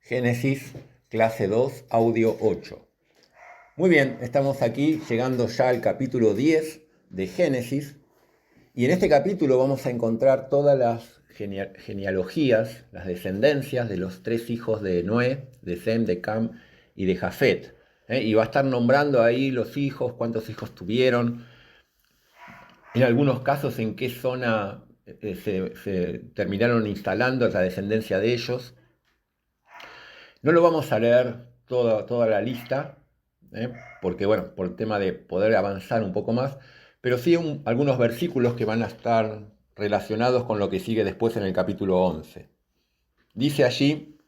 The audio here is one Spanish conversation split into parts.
Génesis, clase 2, audio 8. Muy bien, estamos aquí llegando ya al capítulo 10 de Génesis, y en este capítulo vamos a encontrar todas las genealogías, las descendencias de los tres hijos de Noé, de Sem, de Cam y de Jafet. Y va a estar nombrando ahí los hijos, cuántos hijos tuvieron, en algunos casos en qué zona se terminaron instalando la descendencia de ellos. No lo vamos a leer toda la lista, porque bueno, por el tema de poder avanzar un poco más, pero sí algunos versículos que van a estar relacionados con lo que sigue después en el capítulo 11. Dice allí,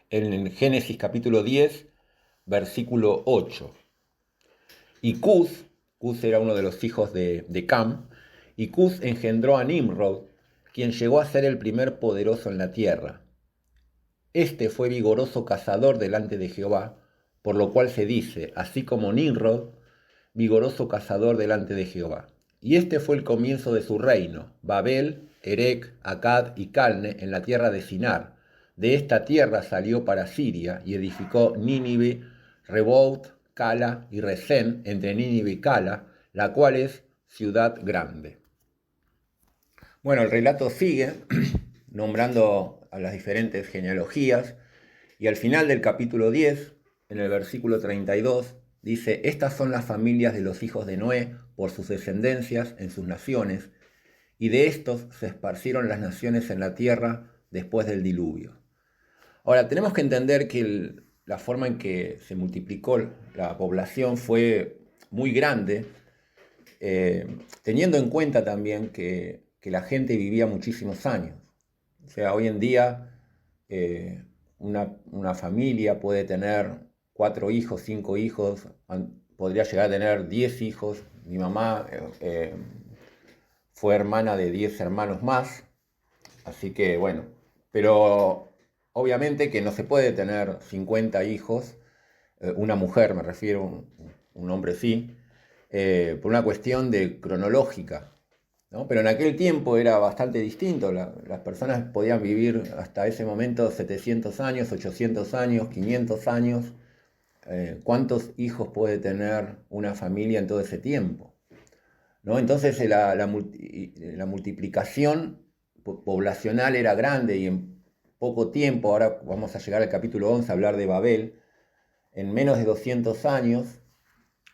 en Génesis capítulo 10, versículo 8. Y Cus era uno de los hijos de Cam, y Cus engendró a Nimrod, quien llegó a ser el primer poderoso en la tierra. Este fue vigoroso cazador delante de Jehová, por lo cual se dice, así como Nimrod, vigoroso cazador delante de Jehová. Y este fue el comienzo de su reino, Babel, Erec, Acad y Calne, en la tierra de Sinar. De esta tierra salió para Siria y edificó Nínive, Rehoboth, Cala y Resén, entre Nínive y Cala, la cual es ciudad grande. Bueno, el relato sigue nombrando a las diferentes genealogías, y al final del capítulo 10, en el versículo 32, dice: estas son las familias de los hijos de Noé por sus descendencias en sus naciones, y de estos se esparcieron las naciones en la tierra después del diluvio. Ahora, tenemos que entender que la forma en que se multiplicó la población fue muy grande, teniendo en cuenta también que la gente vivía muchísimos años. O sea, hoy en día una familia puede tener 4 hijos, 5 hijos, podría llegar a tener 10 hijos. Mi mamá fue hermana de 10 hermanos más, así que bueno, pero obviamente que no se puede tener 50 hijos, una mujer me refiero, un hombre sí, por una cuestión de cronológica, ¿no? Pero en aquel tiempo era bastante distinto. Las personas podían vivir hasta ese momento 700 años, 800 años, 500 años. ¿Cuántos hijos puede tener una familia en todo ese tiempo? ¿No? Entonces la multiplicación poblacional era grande, y en poco tiempo, ahora vamos a llegar al capítulo 11 a hablar de Babel, en menos de 200 años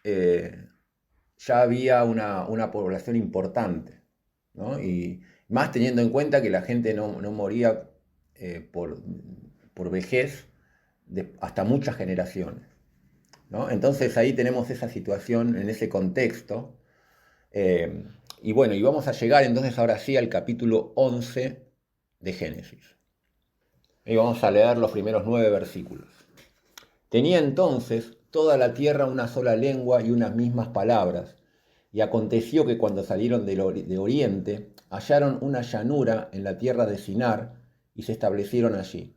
ya había una población importante, ¿no? Y más teniendo en cuenta que la gente no moría por vejez hasta muchas generaciones, ¿no? Entonces ahí tenemos esa situación en ese contexto. Y bueno, y vamos a llegar entonces ahora sí al capítulo 11 de Génesis. Y vamos a leer los primeros 9 versículos. Tenía entonces toda la tierra una sola lengua y unas mismas palabras. Y aconteció que cuando salieron de oriente, hallaron una llanura en la tierra de Sinar, y se establecieron allí.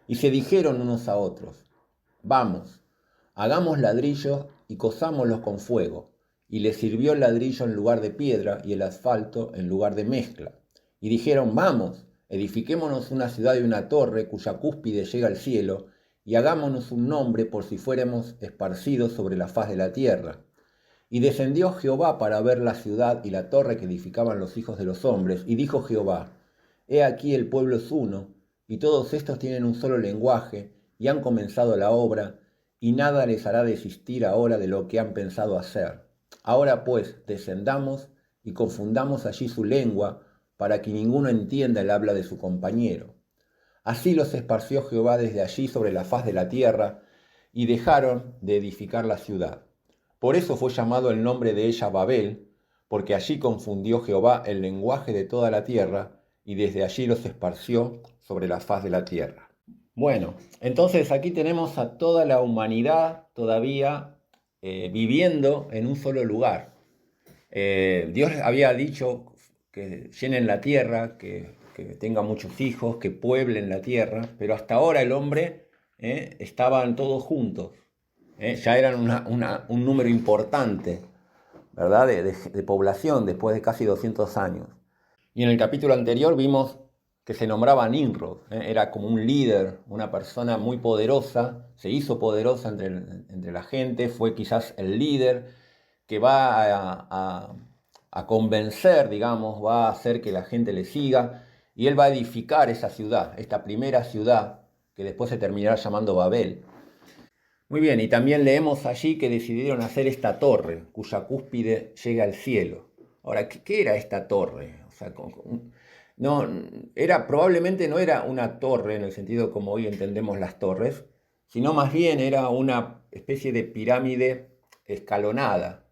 Y se dijeron unos a otros: vamos, hagamos ladrillos y cozámoslos con fuego. Y les sirvió el ladrillo en lugar de piedra y el asfalto en lugar de mezcla. Y dijeron: vamos, edifiquémonos una ciudad y una torre cuya cúspide llega al cielo, y hagámonos un nombre por si fuéramos esparcidos sobre la faz de la tierra. Y descendió Jehová para ver la ciudad y la torre que edificaban los hijos de los hombres, y dijo Jehová: he aquí el pueblo es uno, y todos estos tienen un solo lenguaje, y han comenzado la obra, y nada les hará desistir ahora de lo que han pensado hacer. Ahora pues, descendamos y confundamos allí su lengua, para que ninguno entienda el habla de su compañero. Así los esparció Jehová desde allí sobre la faz de la tierra, y dejaron de edificar la ciudad. Por eso fue llamado el nombre de ella Babel, porque allí confundió Jehová el lenguaje de toda la tierra, y desde allí los esparció sobre la faz de la tierra. Bueno, entonces aquí tenemos a toda la humanidad todavía viviendo en un solo lugar. Dios había dicho que llenen la tierra, que tengan muchos hijos, que pueblen la tierra, pero hasta ahora el hombre estaban todos juntos. Ya eran un número importante, ¿verdad?, de población después de casi 200 años. Y en el capítulo anterior vimos que se nombraba Nimrod. Era como un líder, una persona muy poderosa, se hizo poderosa entre la gente, fue quizás el líder que va a convencer, digamos, va a hacer que la gente le siga, y él va a edificar esa ciudad, esta primera ciudad, que después se terminará llamando Babel. Muy bien, y también leemos allí que decidieron hacer esta torre, cuya cúspide llega al cielo. Ahora, ¿qué era esta torre? O sea, no, probablemente no era una torre en el sentido como hoy entendemos las torres, sino más bien era una especie de pirámide escalonada,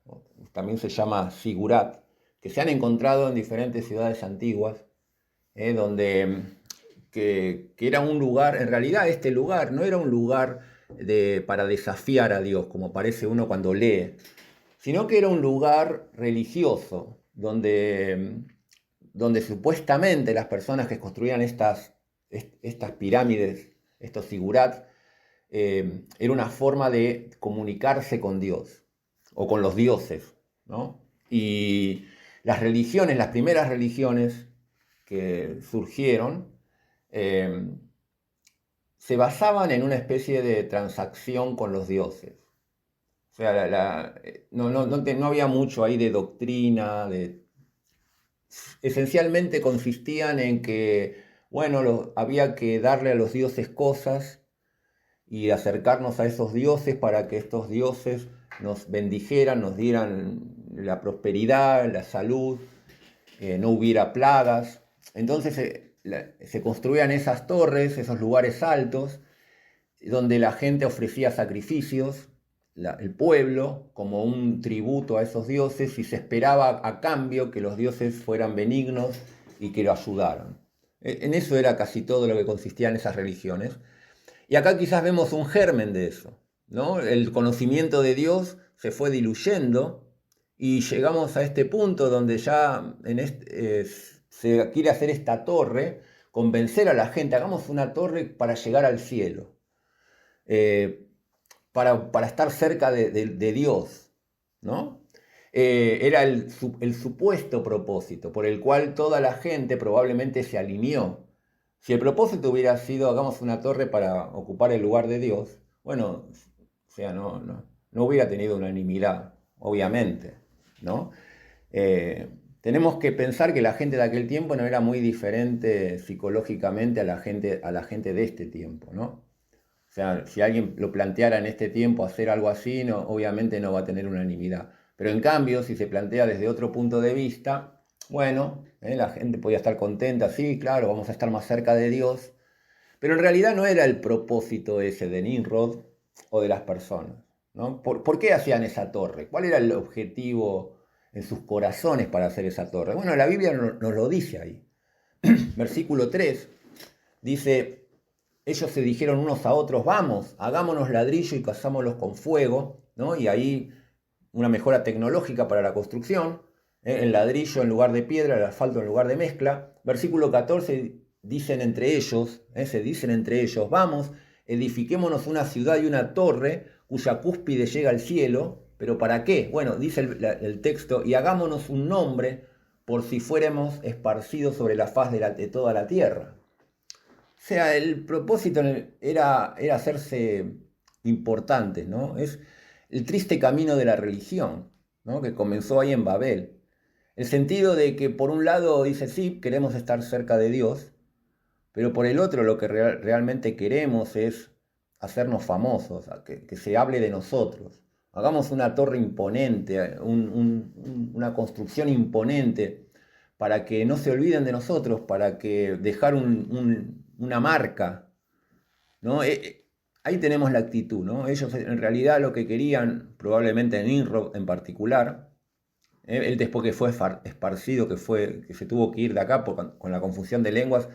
también se llama zigurat, que se han encontrado en diferentes ciudades antiguas, donde que era un lugar, en realidad este lugar no era un lugar para desafiar a Dios, como parece uno cuando lee, sino que era un lugar religioso, donde supuestamente las personas que construían estas pirámides, estos zigurats, era una forma de comunicarse con Dios, o con los dioses, ¿no? Y las religiones, las primeras religiones que surgieron, se basaban en una especie de transacción con los dioses. O sea, no había mucho ahí de doctrina, esencialmente consistían en que, bueno, había que darle a los dioses cosas y acercarnos a esos dioses para que estos dioses nos bendijeran, nos dieran la prosperidad, la salud, no hubiera plagas. Entonces se construían esas torres, esos lugares altos, donde la gente ofrecía sacrificios, el pueblo, como un tributo a esos dioses, y se esperaba a cambio que los dioses fueran benignos y que lo ayudaran. En eso era casi todo lo que consistían esas religiones. Y acá quizás vemos un germen de eso, ¿no? El conocimiento de Dios se fue diluyendo y llegamos a este punto donde ya se quiere hacer esta torre, convencer a la gente, hagamos una torre para llegar al cielo, para estar cerca de Dios, ¿no? Era el supuesto propósito por el cual toda la gente probablemente se alineó. Si el propósito hubiera sido hagamos una torre para ocupar el lugar de Dios, bueno, o sea, no hubiera tenido unanimidad, obviamente, ¿no? Tenemos que pensar que la gente de aquel tiempo no era muy diferente psicológicamente a la gente de este tiempo, ¿no? O sea, si alguien lo planteara en este tiempo hacer algo así, obviamente no va a tener unanimidad. Pero en cambio, si se plantea desde otro punto de vista, bueno, la gente podía estar contenta, sí, claro, vamos a estar más cerca de Dios. Pero en realidad no era el propósito ese de Nimrod o de las personas, ¿no? ¿Por qué hacían esa torre? ¿Cuál era el objetivo en sus corazones para hacer esa torre? Bueno, la Biblia nos lo dice ahí. Versículo 3 dice: ellos se dijeron unos a otros, vamos, hagámonos ladrillo y cazámoslos con fuego, ¿no? Y ahí una mejora tecnológica para la construcción, el ladrillo en lugar de piedra, el asfalto en lugar de mezcla. Versículo 14, se dicen entre ellos, vamos, edifiquémonos una ciudad y una torre cuya cúspide llega al cielo, pero ¿para qué? Bueno, dice el texto, y hagámonos un nombre por si fuéramos esparcidos sobre la faz de toda la tierra. O sea, el propósito era hacerse importantes, ¿no? Es el triste camino de la religión, ¿no? Que comenzó ahí en Babel. El sentido de que por un lado dice, sí, queremos estar cerca de Dios, pero por el otro lo que realmente queremos es hacernos famosos, que se hable de nosotros. Hagamos una torre imponente, una construcción imponente, para que no se olviden de nosotros, para que dejar una marca, ¿no? Ahí tenemos la actitud, ¿no? Ellos en realidad lo que querían, probablemente Nimrod en particular, él después que fue esparcido, que se tuvo que ir de acá con la confusión de lenguas,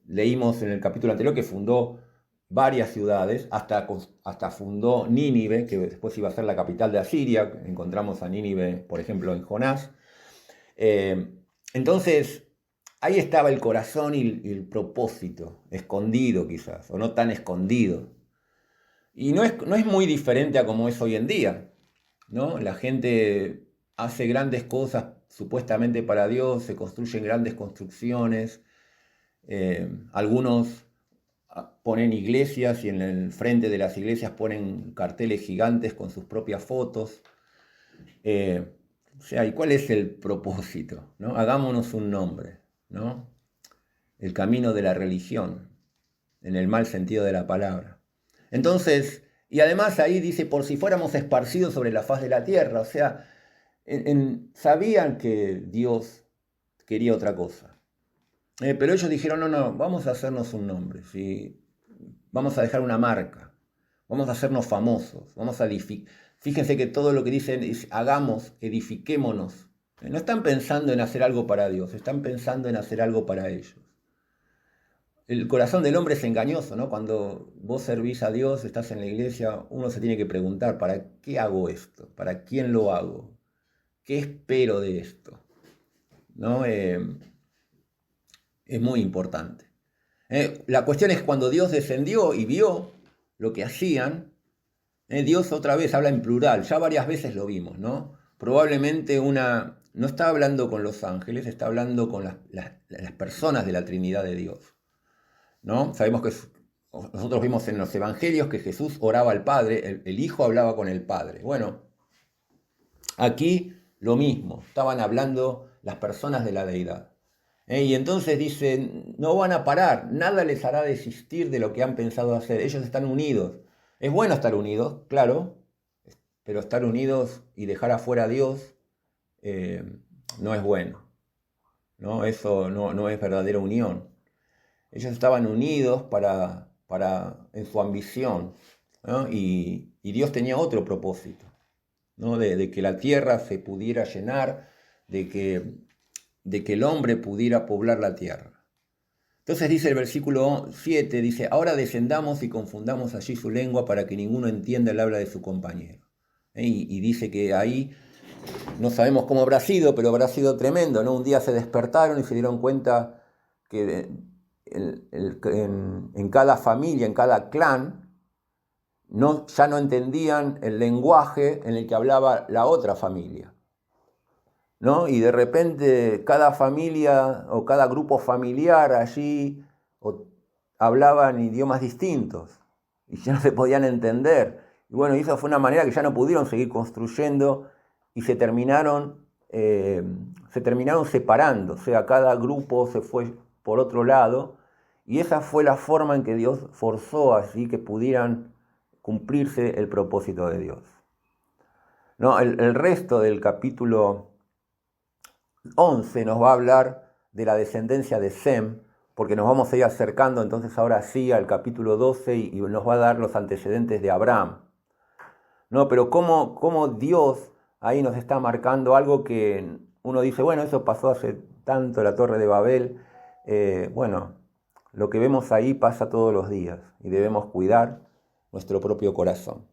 leímos en el capítulo anterior que fundó varias ciudades, hasta fundó Nínive, que después iba a ser la capital de Asiria. Encontramos a Nínive, por ejemplo, en Jonás. Entonces, ahí estaba el corazón y el propósito, escondido quizás, o no tan escondido. Y no es muy diferente a como es hoy en día, ¿no? La gente hace grandes cosas supuestamente para Dios, se construyen grandes construcciones, Algunos ponen iglesias y en el frente de las iglesias ponen carteles gigantes con sus propias fotos. O sea, ¿y cuál es el propósito? ¿No? Hagámonos un nombre, ¿no? El camino de la religión, en el mal sentido de la palabra. Entonces, y además ahí dice, por si fuéramos esparcidos sobre la faz de la tierra, o sea, sabían que Dios quería otra cosa. Pero ellos dijeron, no, vamos a hacernos un nombre, ¿sí? Vamos a dejar una marca, vamos a hacernos famosos, vamos a edificar. Fíjense que todo lo que dicen es hagamos, edifiquémonos. No están pensando en hacer algo para Dios, están pensando en hacer algo para ellos. El corazón del hombre es engañoso, ¿no? Cuando vos servís a Dios, estás en la iglesia, uno se tiene que preguntar, ¿para qué hago esto? ¿Para quién lo hago? ¿Qué espero de esto? ¿No? Es muy importante. La cuestión es cuando Dios descendió y vio lo que hacían, Dios otra vez habla en plural, ya varias veces lo vimos, ¿no? Probablemente no está hablando con los ángeles, está hablando con las personas de la Trinidad de Dios, ¿no? Sabemos que nosotros vimos en los evangelios que Jesús oraba al Padre, el Hijo hablaba con el Padre. Bueno, aquí lo mismo, estaban hablando las personas de la deidad. Y entonces dicen, no van a parar, nada les hará desistir de lo que han pensado hacer, ellos están unidos. Es bueno estar unidos, claro, pero estar unidos y dejar afuera a Dios no es bueno, ¿no? Eso no es verdadera unión. Ellos estaban unidos en su ambición, ¿no? Y Dios tenía otro propósito, ¿no? De que la tierra se pudiera llenar, de que el hombre pudiera poblar la tierra. Entonces dice el versículo 7, dice, ahora descendamos y confundamos allí su lengua para que ninguno entienda el habla de su compañero. Y dice que ahí, no sabemos cómo habrá sido, pero habrá sido tremendo, ¿no? Un día se despertaron y se dieron cuenta que en cada familia, en cada clan, ya no entendían el lenguaje en el que hablaba la otra familia, ¿no? Y de repente cada familia o cada grupo familiar allí hablaban idiomas distintos y ya no se podían entender. Y bueno, y eso fue una manera que ya no pudieron seguir construyendo y se terminaron separando, o sea, cada grupo se fue por otro lado y esa fue la forma en que Dios forzó así que pudieran cumplirse el propósito de Dios. ¿No? El resto del capítulo 11 nos va a hablar de la descendencia de Sem, porque nos vamos a ir acercando entonces ahora sí al capítulo 12 y nos va a dar los antecedentes de Abraham. ¿No? Pero cómo Dios ahí nos está marcando algo que uno dice, bueno, eso pasó hace tanto, la Torre de Babel. Bueno, lo que vemos ahí pasa todos los días y debemos cuidar nuestro propio corazón.